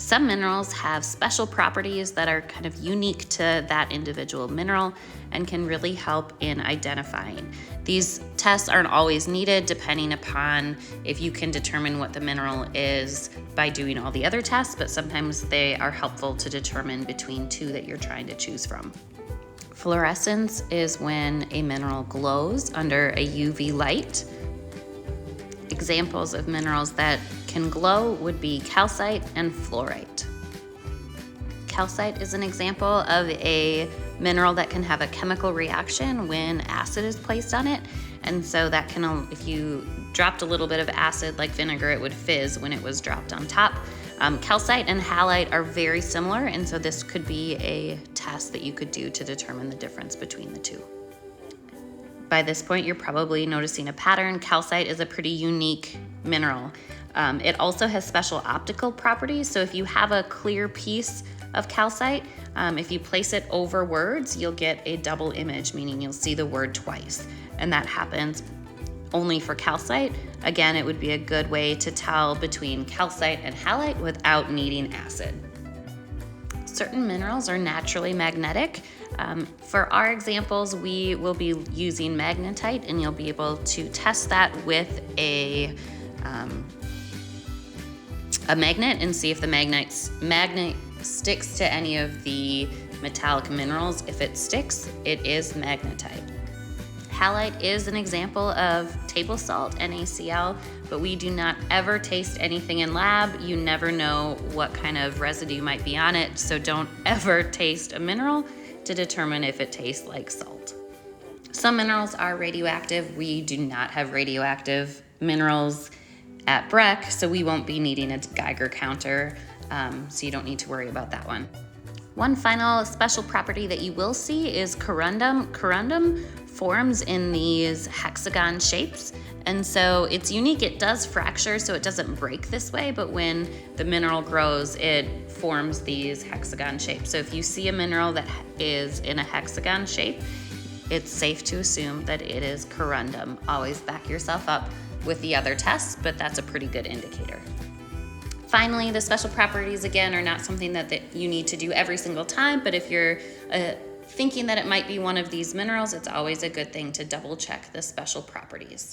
Some minerals have special properties that are kind of unique to that individual mineral and can really help in identifying. These tests aren't always needed depending upon if you can determine what the mineral is by doing all the other tests, but sometimes they are helpful to determine between two that you're trying to choose from. Fluorescence is when a mineral glows under a UV light. Examples of minerals that can glow would be calcite and fluorite. Calcite is an example of a mineral that can have a chemical reaction when acid is placed on it. And so that can, if you dropped a little bit of acid like vinegar, it would fizz when it was dropped on top. Calcite and halite are very similar, and so this could be a test that you could do to determine the difference between the two. By this point, you're probably noticing a pattern. Calcite is a pretty unique mineral. It also has special optical properties, so if you have a clear piece of calcite, if you place it over words, you'll get a double image, meaning you'll see the word twice, and that happens only for calcite. Again, it would be a good way to tell between calcite and halite without needing acid. Certain minerals are naturally magnetic. For our examples, we will be using magnetite, and you'll be able to test that with a magnet and see if the magnet sticks to any of the metallic minerals. If it sticks, it is magnetite. Halite is an example of table salt, NaCl, but we do not ever taste anything in lab. You never know what kind of residue might be on it, so don't ever taste a mineral to determine if it tastes like salt. Some minerals are radioactive. We do not have radioactive minerals at Breck, so we won't be needing a Geiger counter, so you don't need to worry about that one. One final special property that you will see is corundum. Corundum forms in these hexagon shapes, and so it's unique. It does fracture, so it doesn't break this way, but when the mineral grows, it forms these hexagon shapes. So if you see a mineral that is in a hexagon shape, it's safe to assume that it is corundum. Always back yourself up with the other tests, but that's a pretty good indicator. Finally, the special properties, again, are not something that you need to do every single time, but if you're thinking that it might be one of these minerals, it's always a good thing to double check the special properties.